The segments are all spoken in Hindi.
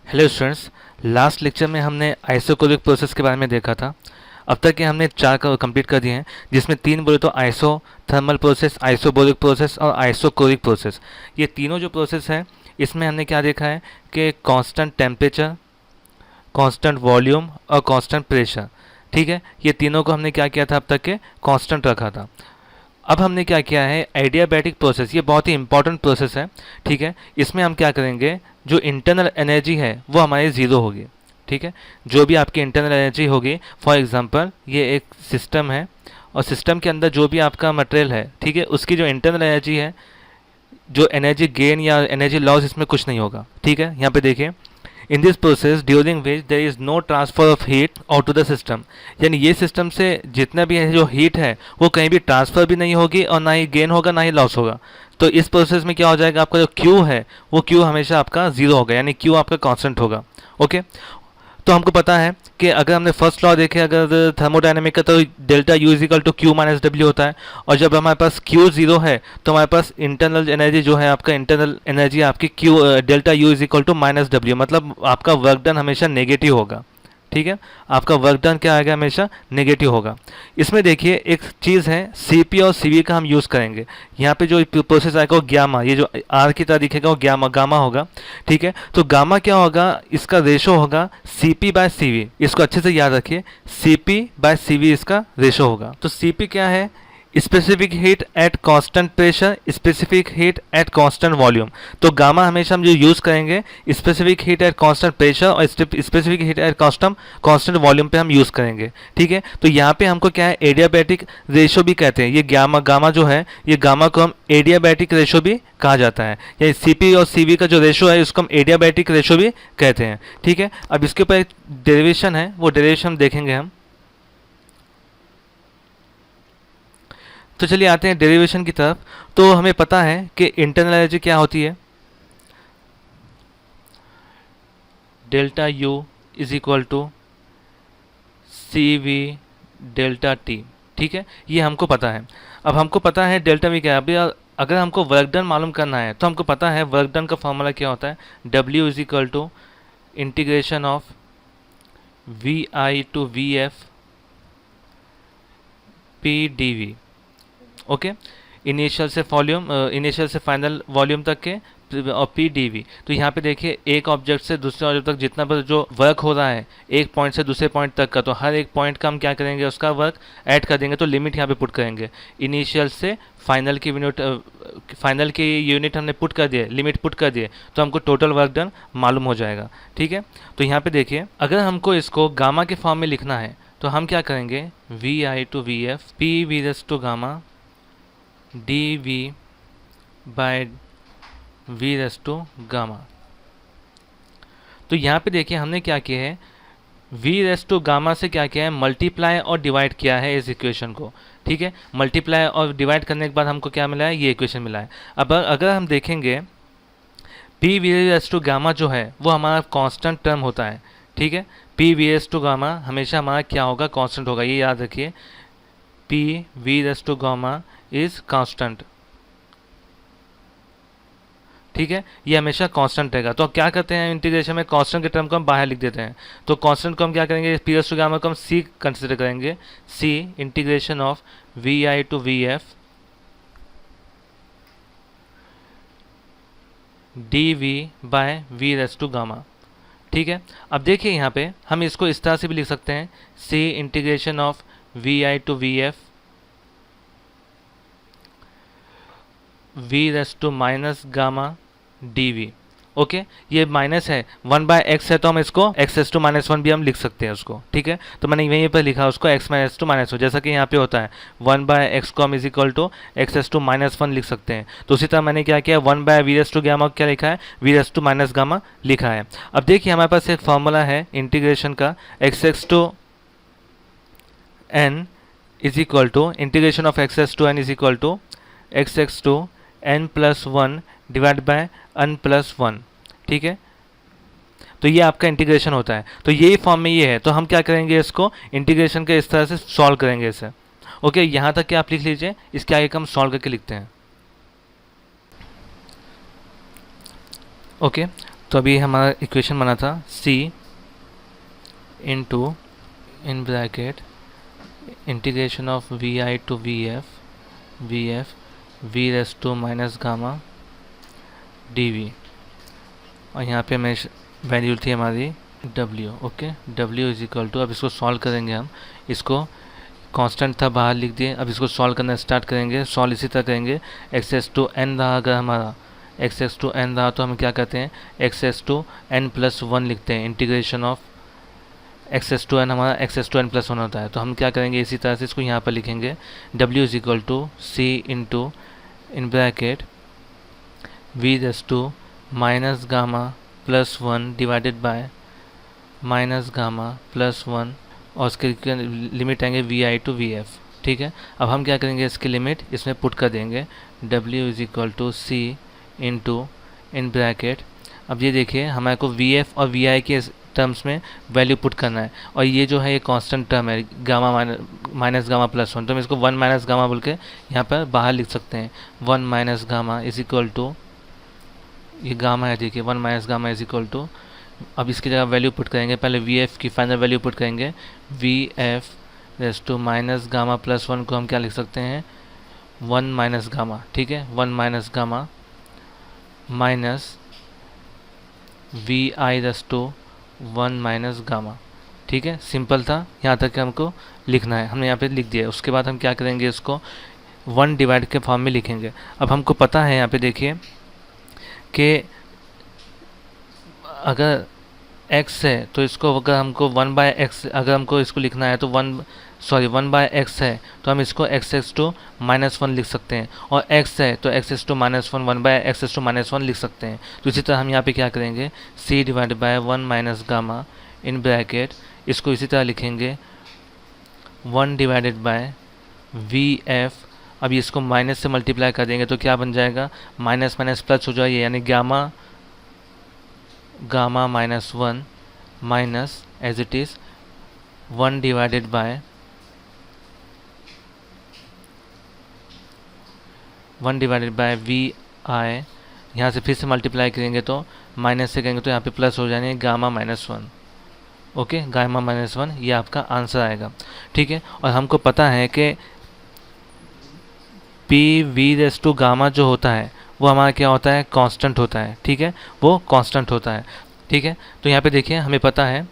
हेलो स्टूडेंट्स, लास्ट लेक्चर में हमने आइसोकोरिक प्रोसेस के बारे में देखा था। अब तक के हमने चार का कंप्लीट कर दिए हैं, जिसमें तीन बोले तो आइसो थर्मल प्रोसेस, आइसोबोरिक प्रोसेस और आइसोकोरिक प्रोसेस। ये तीनों जो प्रोसेस हैं, इसमें हमने क्या देखा है कि कांस्टेंट टेम्परेचर, कांस्टेंट वॉल्यूम और कांस्टेंट प्रेशर। ठीक है, ये तीनों को हमने क्या किया था, अब तक के कांस्टेंट रखा था। अब हमने क्या किया है, एडियाबैटिक प्रोसेस। ये बहुत ही इंपॉर्टेंट प्रोसेस है। ठीक है, इसमें हम क्या करेंगे, जो इंटरनल एनर्जी है वो हमारी ज़ीरो होगी। ठीक है, जो भी आपकी इंटरनल एनर्जी होगी, फॉर एग्जांपल ये एक सिस्टम है और सिस्टम के अंदर जो भी आपका मटेरियल है, ठीक है, उसकी जो इंटरनल एनर्जी है, जो एनर्जी गेन या एनर्जी लॉस, इसमें कुछ नहीं होगा। ठीक है, यहाँ पे देखिए, in this process during which there is no transfer of heat out to the system. यानी ये सिस्टम से जितना भी है जो हीट है वो कहीं भी ट्रांसफ़र भी नहीं होगी और ना ही गेन होगा ना ही लॉस होगा। तो इस प्रोसेस में क्या हो जाएगा, आपका जो क्यू है वो क्यू हमेशा आपका ज़ीरो होगा, यानी क्यू आपका कांस्टेंट होगा। ओके, तो हमको पता है कि अगर हमने फर्स्ट लॉ देखे अगर थर्मोडायनेमिक का, तो delta U is equal to Q minus W होता है। और जब हमारे पास क्यू जीरो है तो हमारे पास इंटरनल एनर्जी जो है, आपका इंटरनल एनर्जी आपकी Q delta U is equal to minus W, मतलब आपका वर्क डन हमेशा नेगेटिव होगा। ठीक है, आपका वर्क डन क्या आएगा, हमेशा नेगेटिव होगा। इसमें देखिए एक चीज़ है, सीपी और सीवी का हम यूज़ करेंगे। यहाँ पे जो प्रोसेस आएगा वो ग्यामा, ये जो आर की तरह दिखेगा वो गामा होगा। ठीक है, तो गामा क्या होगा, इसका रेशो होगा सीपी बाय सीवी। इसको अच्छे से याद रखिए, सीपी बाय सीवी इसका रेशो होगा। तो सीपी क्या है, specific heat at constant pressure, specific heat at constant volume. तो गामा हमेशा हम जो यूज़ करेंगे specific heat at constant pressure और specific heat at constant volume पे हम यूज़ करेंगे। ठीक है, तो यहाँ पे हमको क्या है, एडियाबैटिक रेशो भी कहते हैं। ये गामा जो है, ये गामा को हम एडियाबैटिक रेशो भी कहा जाता है, या सीपी और सीवी का जो रेशो है उसको हम एडियाबैटिक रेशो भी कहते हैं। ठीक है, अब इसके ऊपर एक डेरिवेशन है, वो डेरिवेशन देखेंगे हम। तो चलिए आते हैं डेरिवेशन की तरफ। तो हमें पता है कि इंटरनल एनर्जी क्या होती है, delta U is equal to C V delta T. ठीक है, ये हमको पता है। अब हमको पता है डेल्टा वी क्या है। अभी अगर हमको वर्क डन मालूम करना है तो हमको पता है वर्क डन का फॉर्मूला क्या होता है, W is equal to integration of V I to V F P D V. Okay, initial से वॉल्यूम, इनिशियल से फाइनल वॉल्यूम तक के, और पी डी वी। तो यहाँ पे देखिए एक ऑब्जेक्ट से दूसरे ऑब्जेक्ट तक जितना भी जो वर्क हो रहा है एक पॉइंट से दूसरे पॉइंट तक का, तो हर एक पॉइंट का हम क्या करेंगे, उसका वर्क ऐड कर देंगे। तो लिमिट यहाँ पे पुट करेंगे, इनिशियल से फाइनल की यूनिट, फाइनल की यूनिट हमने पुट कर दिए, लिमिट पुट कर दिए, तो हमको टोटल वर्क डन मालूम हो जाएगा। ठीक है, तो यहाँ पे देखिए अगर हमको इसको गामा के फॉर्म में लिखना है तो हम क्या करेंगे, V I to V F P V raise to gamma D V by V raise to gamma. तो यहाँ पे देखिए हमने क्या किया है, वी रेस टू गामा से क्या किया है, मल्टीप्लाई और डिवाइड किया है इस इक्वेशन को। ठीक है, मल्टीप्लाई और डिवाइड करने के बाद हमको क्या मिला है, ये इक्वेशन मिला है। अब अगर हम देखेंगे P V raise to gamma जो है वो हमारा कांस्टेंट टर्म होता है। ठीक है, P V raise to gamma हमेशा हमारा क्या होगा, कांस्टेंट होगा, ये याद रखिए, P V raise to gamma is constant. ठीक है, ये हमेशा कांस्टेंट रहेगा। तो क्या करते हैं, इंटीग्रेशन में कांस्टेंट के टर्म को हम बाहर लिख देते हैं। तो कांस्टेंट को हम क्या करेंगे, पी रेस टू गामा को हम सी कंसिडर करेंगे, C integration of V I to V F D V by V raise to gamma. ठीक है, अब देखिए यहाँ पे हम इसको इस तरह से भी लिख सकते हैं, C integration of V I to V F V raise to minus gamma D V. Okay, ये माइनस है, 1/x है तो हम इसको x S to minus one भी हम लिख सकते हैं उसको। ठीक है, तो मैंने यहीं पर लिखा उसको x minus two minus one, जैसा कि यहाँ पे होता है 1/x को हम is equal to x S to minus one लिख सकते हैं। तो उसी तरह मैंने क्या किया, 1/v रेस टू गामा क्या लिखा है, v raise to minus gamma लिखा है। अब देखिए हमारे पास एक फॉर्मूला है इंटीग्रेशन का, x x to n is equal to integration of x S to n is equal to x x to n plus one divide by n plus one. ठीक है, तो ये आपका इंटीग्रेशन होता है। तो यही फॉर्म में ये है, तो हम क्या करेंगे, इसको इंटीग्रेशन के इस तरह से सॉल्व करेंगे इसे। ओके, यहाँ तक क्या आप लिख लीजिए, इसके आगे हम सॉल्व करके लिखते हैं। ओके, तो अभी हमारा इक्वेशन बना था C into in bracket integration of V I to V F V raise to minus gamma D V, और यहाँ पे मैं वैल्यू थी हमारी W। Okay, W is equal to, अब इसको सॉल्व करेंगे हम, इसको कांस्टेंट था बाहर लिख दिए, अब इसको सॉल्व करना स्टार्ट करेंगे। सॉल्व इसी तरह करेंगे, एक्स एस टू एन रहा, अगर हमारा एक्स एक्स टू एन रहा तो हम क्या कहते हैं, X as to N plus one लिखते हैं। Integration of X as to N हमारा X as to N plus one होता है, तो हम क्या करेंगे इसी तरह से इसको यहाँ पर लिखेंगे, W is equal to C into in bracket V raise to minus gamma plus one divided by minus gamma plus one, और उसके लिमिट आएंगे V I to V F. ठीक है, अब हम क्या करेंगे, इसकी लिमिट इसमें पुट कर देंगे, W is equal to C into in bracket, अब ये देखिए हमारे को वी एफ और वी आई के टर्म्स में वैल्यू पुट करना है, और ये जो है ये कांस्टेंट टर्म है gamma minus gamma plus one, तो हम इसको वन माइनस गामा बोल के यहाँ पर बाहर लिख सकते हैं। One minus gamma is equal to, ये गामा है देखिए, one minus gamma is equal to, अब इसकी जगह वैल्यू पुट करेंगे, पहले वी एफ की फाइनल वैल्यू पुट करेंगे, V F raise to minus gamma plus one को हम क्या लिख सकते हैं, वन माइनस गामा। ठीक है, one minus gamma minus V I raise to one minus gamma. ठीक है, सिंपल था, यहाँ तक हमको लिखना है, हमने यहाँ पे लिख दिया। उसके बाद हम क्या करेंगे, इसको वन डिवाइड के फॉर्म में लिखेंगे। अब हमको पता है यहाँ पे देखिए कि अगर x है तो इसको अगर हमको वन बाय एक्स, अगर हमको इसको लिखना है तो वन बाय एक्स है तो हम इसको x x to minus one लिख सकते हैं, और x है तो x x to minus one by x x to minus one लिख सकते हैं। तो इसी तरह हम यहाँ पे क्या करेंगे, c divide by one minus gamma in bracket, इसको इसी तरह लिखेंगे one divided by V F. अब इसको माइनस से मल्टीप्लाई कर देंगे तो क्या बन जाएगा, माइनस माइनस प्लस हो जाएगा, यानी gamma minus one minus as it is one divided by V I, यहाँ से फिर से मल्टीप्लाई करेंगे तो माइनस से करेंगे तो यहाँ पे प्लस हो जाएंगे gamma minus one. Okay, gamma minus one, ये आपका आंसर आएगा। ठीक है, और हमको पता है कि P V raise to gamma जो होता है वो हमारा क्या होता है, कांस्टेंट होता है। ठीक है, वो कांस्टेंट होता है। ठीक है, तो यहाँ पे देखिए हमें पता है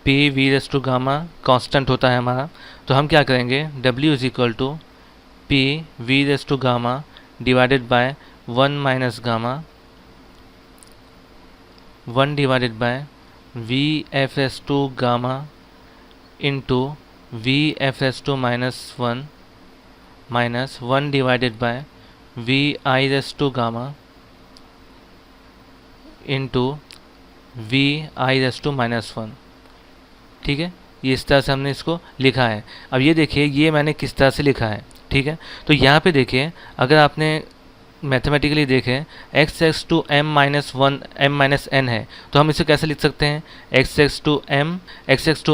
P V raise to gamma constant होता है हमारा, तो हम क्या करेंगे, W is equal to P V raise to gamma divided by one minus gamma one divided by V F S to gamma into V F S to minus one divided by V I raise to gamma into V I raise to minus one. ठीक है, ये इस तरह से हमने इसको लिखा है। अब ये देखिए ये मैंने किस तरह से लिखा है। ठीक है, तो यहाँ पे देखिए अगर आपने मैथमेटिकली देखें x x to M minus one M minus N है, तो हम इसे कैसे लिख सकते हैं, x x to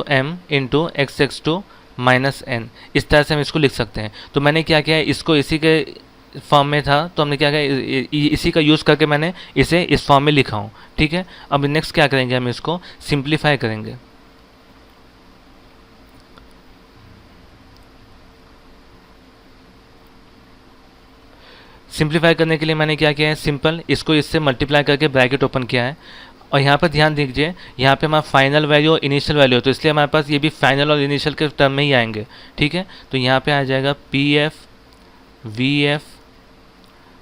M into x x to minus N, इस तरह से हम इसको लिख सकते हैं। तो मैंने क्या किया है, इसको इसी के फॉर्म में था तो हमने क्या किया, इसी का यूज़ करके मैंने इसे इस फॉर्म में लिखा हूँ। ठीक है, अब नेक्स्ट क्या करेंगे, हम इसको सिंप्लीफाई करेंगे। सिंप्लीफाई करने के लिए मैंने क्या किया है, सिंपल इसको इससे मल्टीप्लाई करके ब्रैकेट ओपन किया है, और यहाँ पर ध्यान दीजिए यहाँ पे हमारा फाइनल वैल्यू और इनिशियल वैल्यू, तो इसलिए हमारे पास ये भी फाइनल और इनिशियल के टर्म में ही आएंगे। ठीक है, तो यहाँ पे आ जाएगा P F V F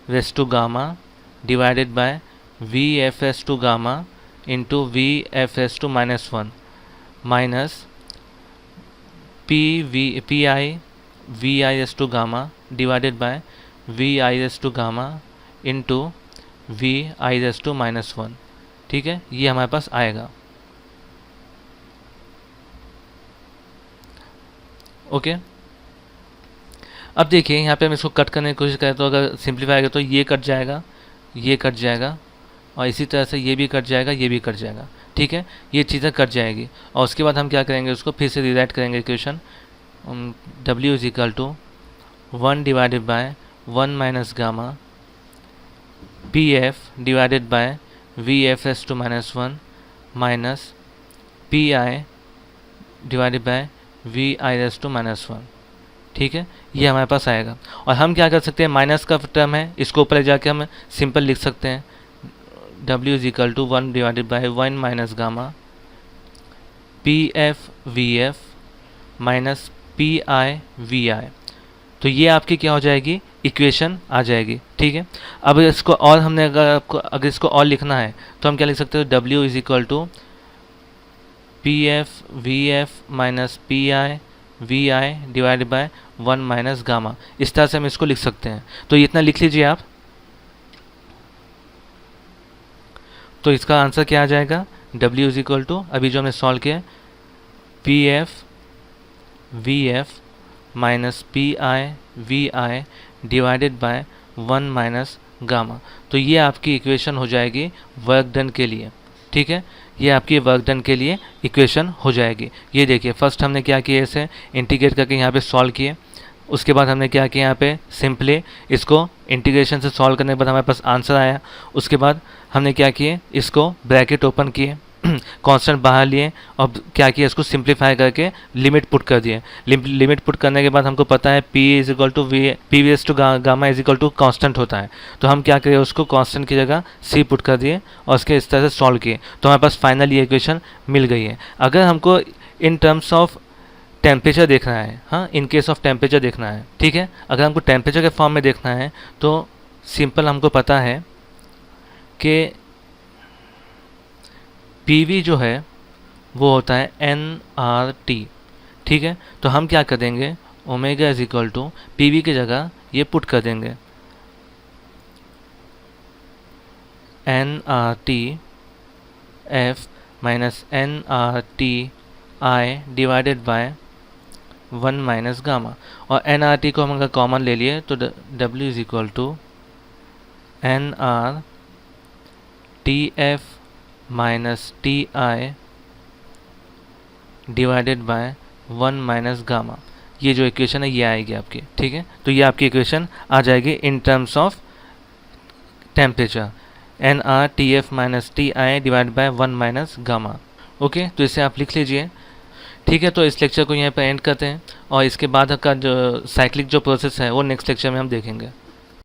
raise to gamma divided by V F S to gamma into V F S to minus one minus P I V I S to gamma divided by V I S to gamma into V I S to minus one. ठीक है, ये हमारे पास आएगा। ओके, अब देखिए यहाँ पे हम इसको कट करने की कोशिश करें तो अगर सिंप्लीफाई करें तो ये कट जाएगा और इसी तरह से ये भी कट जाएगा, ये भी कट जाएगा। ठीक है, ये चीज़ें कट जाएगी और उसके बाद हम क्या करेंगे, उसको फिर से रिराइट करेंगे equation, W is equal to one divided by one minus gamma P F divided by V F raise to minus one minus P I divided by V I raise to minus one. ठीक है, ये हमारे पास आएगा। और हम क्या कर सकते हैं, माइनस का टर्म है, इसको ऊपर ले जाके हम सिंपल लिख सकते हैं W is equal to 1 divided by 1 minus gamma P F V F minus P I V I. तो ये आपकी क्या हो जाएगी, इक्वेशन आ जाएगी। ठीक है, अब इसको और हमने अगर इसको और लिखना है तो हम क्या लिख सकते हैं, W is equal to P F V F minus P I V I divided by 1 minus gamma. इस तरह से हम इसको लिख सकते हैं। तो इतना लिख लीजिए आप। तो इसका आंसर क्या आ जाएगा, W इज इक्वल टू, अभी जो हमने सॉल्व किया, P F V F minus P I V I divided by 1 minus gamma. तो ये आपकी इक्वेशन हो जाएगी वर्क डन के लिए। ठीक है, ये आपकी वर्क डन के लिए इक्वेशन हो जाएगी। ये देखिए, फर्स्ट हमने क्या किया, इसे इंटीग्रेट करके यहाँ पे सॉल्व किए। उसके बाद हमने क्या किया, यहाँ पे सिंपली इसको इंटीग्रेशन से सॉल्व करने के बाद हमारे पास आंसर आया। उसके बाद हमने क्या किए, इसको ब्रैकेट ओपन किए, कांस्टेंट बाहर लिए और क्या किया, इसको सिंप्लीफाई करके लिमिट पुट कर दिए। लिमिट पुट करने के बाद हमको पता है P is equal to P V S to gamma is equal to constant होता है। तो हम क्या करें, उसको कांस्टेंट की जगह C पुट कर दिए और उसके इस तरह से सॉल्व किए। तो हमारे पास फाइनल ये इक्वेशन मिल गई है। अगर हमको इन टर्म्स ऑफ टेम्परेचर देखना है, हाँ, इन केस ऑफ टेम्परेचर देखना है, ठीक है, अगर हमको टेम्परेचर के फॉर्म में देखना है तो सिंपल हमको पता है कि PV जो है वो होता है nRT। ठीक है, तो हम क्या कर देंगे, omega is equal to PV की जगह ये पुट कर देंगे nRT F minus nRT I divided by 1 minus gamma. और nRT को हम अगर कॉमन ले लिए तो W is equal to nRTF minus TI divided by 1 minus gamma. ये जो इक्वेशन है ये आएगी आपकी। ठीक है, तो ये आपकी इक्वेशन आ जाएगी in terms of temperature, nRTF minus TI divide by 1 minus gamma. Okay, तो इसे आप लिख लीजिए। ठीक है, तो इस लेक्चर को यहाँ पर एंड करते हैं और इसके बाद का जो साइक्लिक जो प्रोसेस है वो नेक्स्ट लेक्चर में हम देखेंगे।